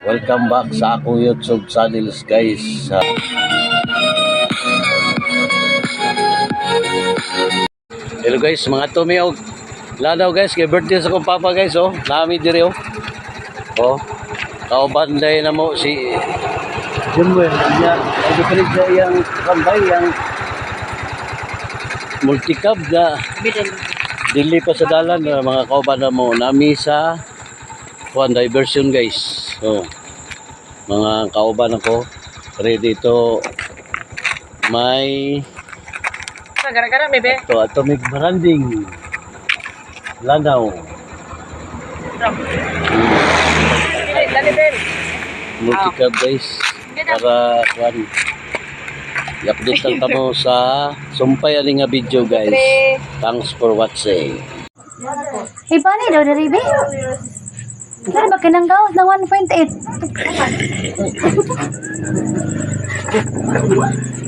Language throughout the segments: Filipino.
Welcome back sa akong YouTube channels guys. Hello guys, mga tumiog. Ladaw guys, kay birthday sa kong papa guys oh. Nami diri oh. Oh. Kaubanday na mo si Jumwell. Ya, ay dipili sa yang kambay yang multicab na dili pa sa dalan mga kauban na mo nami sa diversion guys. So, mga kauban ako ready to may gara-gara bebe. to atomic branding lanaw multicab guys para kuan i-update lang tamo sa sumpay ani nga video guys. Thanks for watching. Hey, paano daw na ribe? Pero ba kinang gawas na 1.8?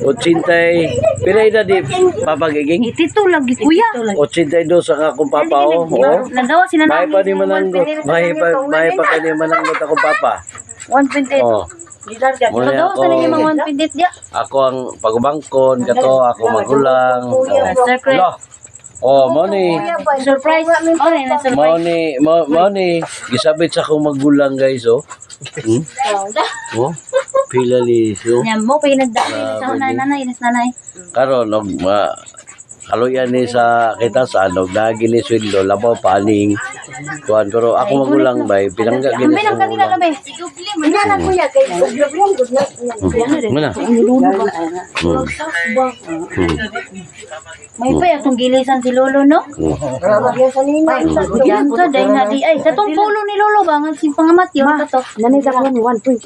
Otsintay pila edad di papagiging? Itito lagi kuya. 82 sa akong papa oh. Nagawas sila May pa ni mananggot. May pa kani mananggot akong papa. 1.8. Oh. Muna Nagawas ako. na yung mga 1.8 dia. Ako ang pagubangkon kato ako magulang. Secret. Oh, mo ni. Surprise. Oh, na surprise. Mo ni gisabit sa akong magulang guys oh. Oh. Pila liso. Yan mo pa nagdaan sa nanay, nanay. Karon og kaluyan ni sa kita sa anog lagi ni sweldo labaw paning kuan pero ako magulang bay pinangga gini Ang binang kanila gabi. Wala na kuya kay Muna. may pa atong gilisan si Lolo no? Yan ka dai na di ay katong pulo ni Lolo ba ang pangamat yo kato. Nanay sa kwan 1.8.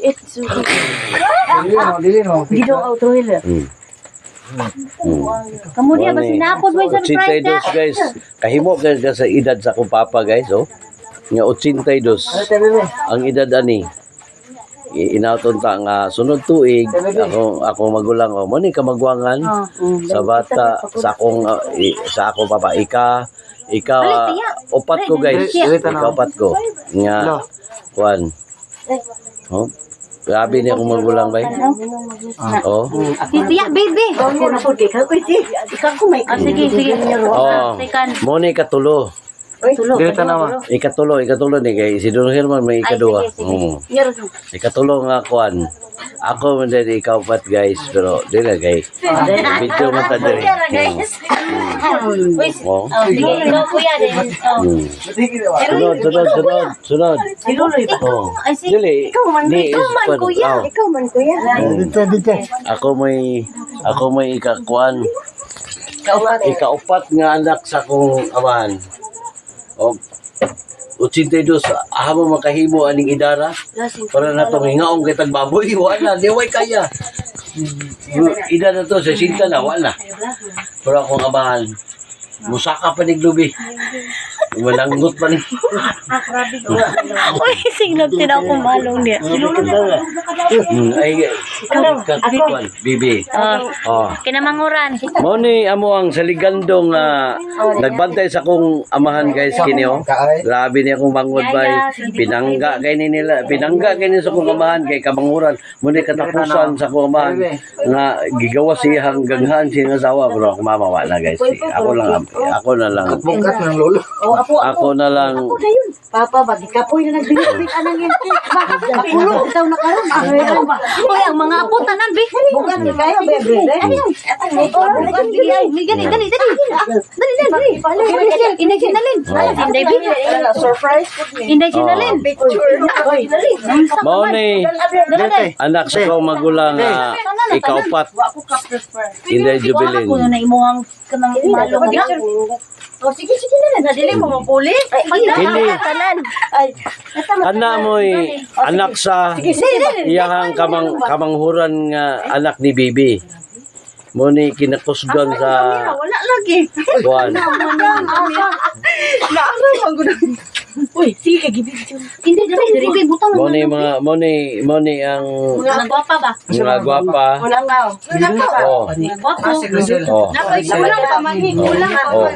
Gido outro nila. Kamu dia ba sinapod mo yung surprise Ochintay dos guys. Kahimo guys sa edad sa akong papa guys oh. Nga 82 ang edad ani. Inauton ta nga sunod tuig ako magulang oh. Mo ni kamagwangan sa bata sa akong papa ika upat ko guys. Ika upat ko. Nga kuan. Oh. Grabe niya akong magulang bay. Oh. Tiya baby. Ako na po di ka ko si. Ikaw ko may Sige sige. Oh. Mo ni katulo. Dito naman. Ikatulo ni kay si Don Herman may ikaduha. Ikatulo nga kuan. Ako man din ikaw pat guys pero dili kay video man ta diri. Oh. Sige, ikaw kuya din. Sunod. Oh. Dili. Ikaw man kuya. Ikaw man kuya. Ako may ikakuan. Ikaupat nga anak sa kong amahan. O 82 ahamo makahimo aning idara para na to hingaong kitag baboy wala diway kaya ida na to sa sinta na wala pero ako amahan musaka pa ning lubi malanggot pa ni Uy, signal din ako malong niya. ay kakwan bibi Kinamanguran. mo ni amo ang saligandong nagbantay sa akong amahan guys kini oh. Grabe ni akong bangod bay. Pinangga kay nila sa akong amahan kay kamanguran. Mo ni katapusan sa akong amahan nga gigawa siya hanggang siya nga asawa bro ako mamawa na guys. Ako na lang. Ako na lang. Papa ba di ka po na nagbibig anang yan. Pulo daw na karon. Uy, ang mga apo tanan bi. Bukan ni kayo bebe. Dali. Inday sinalin. Inday bi. Surprise po ni. Inday sinalin. Mo ni anak sa akong magulang ikaupat. Inday Jubilin. Ako na imuhang kanang malong niya. Sige na dili mo mapuli. Hindi. Tanan. Ana mo'y anak sa iyahang kamanghuran nga anak ni Bibi. mo ni kinakusgan sa Wala lagi. kuan. Naaram ang gudang. Uy, sige, gibidyo. Hindi diri butang. Mo ni ang Mga gwapa ba? mga gwapa. Wala nga. Oh. Gwapo. Oh. Walang pamangkin. Walang Oh.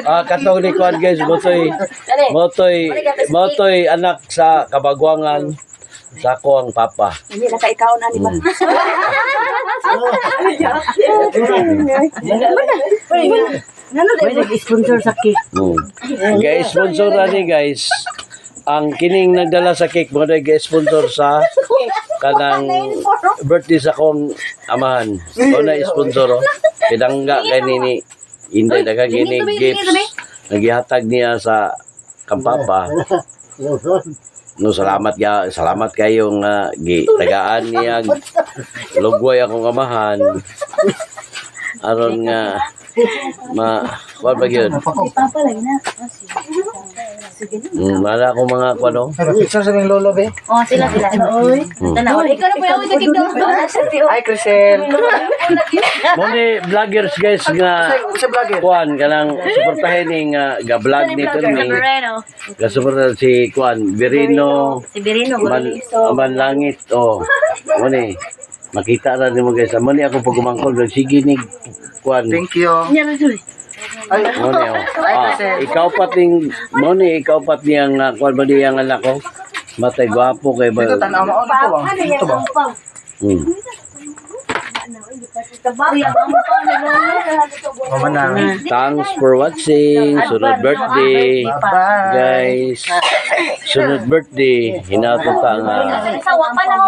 Oh. Katong ni kuan guys, motoy anak sa kabagwangan sa ako ang papa. Hindi na kaikaon ani ba? Nano dai sponsor sa cake. Guys, sponsor ni guys. Ang kining nagdala sa cake mo na sponsor sa kanang birthday sa akong amahan. O na sponsor oh. Pinangga kay nini Inday daga gini gifts. Nagihatag niya sa kampapa. No, salamat kayong tagaan niya lugway akong amahan aron nga what ba yun? Papa lagi na. Mala akong mga kwano. Picture sa mga lolo, be. Oh, sila. Oy. Tanaw. Ikaw na po yung kagigdo. Hi, Crisel. Moni vloggers guys nga Sa vlogger. kuan kanang suportahin ni nga ga-vlog ni Tony. Ga-suportahan si kuan Virino. Si Birino. Man langit oh. Moni makita ra nimo guys. Moni ako pag umangkol sige ni kuan. Thank you. Ay, Moni oh. Ikaw ikaw pat niyang kuan ba niyang anak ko. Matay gwapo kay ba. dito tanaw mo. Ito ba? Mama na. Thanks for watching. Sunod birthday. Bye. Guys, sunod birthday, hinapunta nga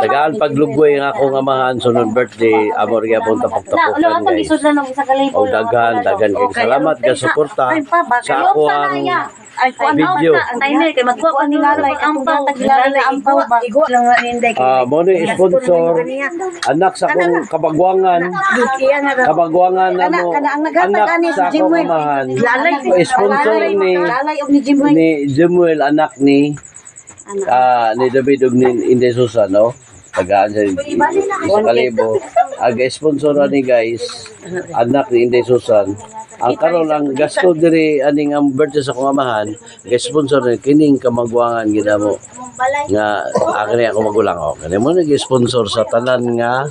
tagaan paglugway nga akong amahan sunod birthday, amor gyud pong tapok-tapokan guys. O dagan kay salamat ga suporta sa ako ang video. Timer kay magkuha pa ni lalay ang paglalay ang ba. Mo ni sponsor anak sa akong kabagwangan ano anak sa akong amahan. Sponsor ni Jemuel anak ni David ug ni Inday Susan no. Tagaan sa Kalibo. Sponsor ni guys anak ni Inday Susan. Ang karon ang gasto diri aning ang birthday sa akong amahan, sponsor ni kining kamagwangan ginamo. Nga akini ako magulang oh. Kani mo nag-sponsor sa tanan nga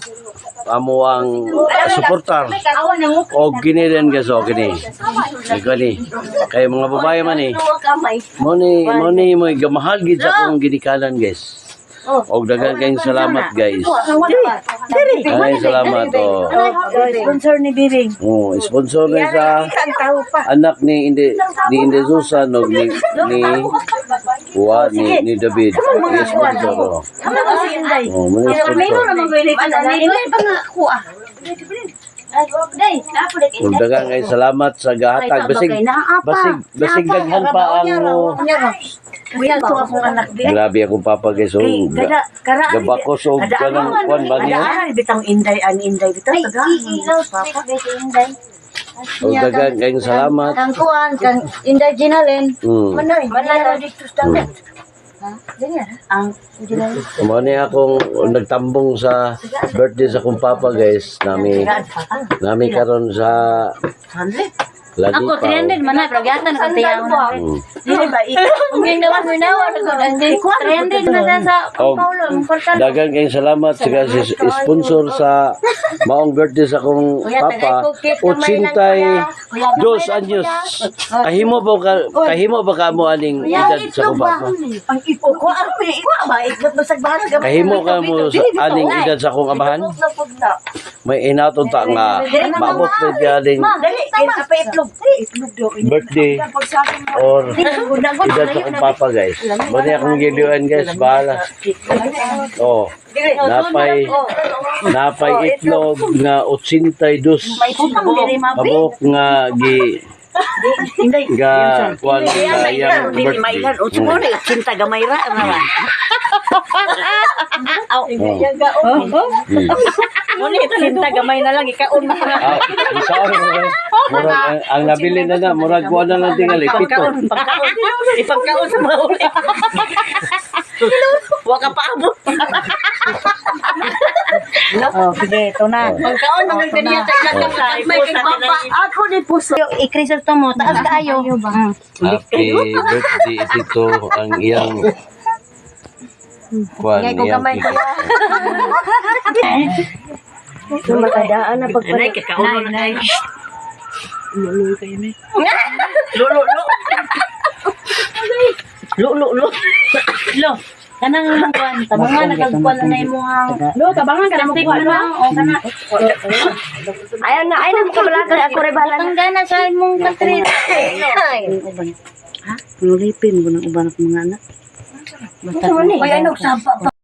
amo ang suportar o kini din guys o kini kay mga babae man mo ni mo gamahal gid sa akong ginikanan guys og daghang kayong salamat guys ay salamat oh Sponsor ni Biring. sponsor ni sa anak ni Inday Susan og ni David sponsor oh Si Inday. mo ni sponsor ug daghang kayong salamat sa gahatag basig daghan pa ang Kuya to akong anak di. grabe akong papa guys oh gabakos og kanang kwan ba niya Bitang Inday bitang ug daghang kayong salamat Kang kuan kang Inday Ginalen. Manoy dito sa dagat. Ang Ginalen. mo ni akong nagtambong sa birthday sa akong papa guys nami karon sa lagi Ako, pa 300 man na, pragyatan na katiyaw na. Dili ba Ang naman mo na, 300 na sa Paulo. daghang kayong salamat sa sponsor sa maong birthday sa akong papa 82 anyos kahimo ba ka mo aning edad sa akong papa ang ipo ko arme ba ikot basag bahas kahimo ka mo aning edad sa akong amahan may inaton ta nga maabot na galing dali apa itlog birthday or edad sa akong papa guys muna akong giliwan guys bahala oh napay itlog nga 82 abok nga kuan nga yang birthday cinta gamay ra Muni cinta gamay na lang ikaon na. Sorry ang nabili na murag kuan na lang tingali pito Ipagkaon sa mga uli. Wa ka paabot. Oh, sige, ito na. Magkaon mga ganyan sa ilang may kagpapa. Ako ni puso. I-Crystal to mo, taas kaayo. Happy birthday ito ang iyang kwan, Ngay ko iyang kamay ko. Makadaan na pagpalit. Kakaon na ay. Lulu kayo ni. Lulu. Lulu. Lo, kanang kuan, tabangan nagagkuan na imong Lo, tabangan ka na mo kuan na. O kana. Ayan na makabalagan ako rin bahala na. Tanggana sa imong country. Ha? Nulipin mo ng uban ng mga anak. Basta ko. Kaya ano, sapa pa.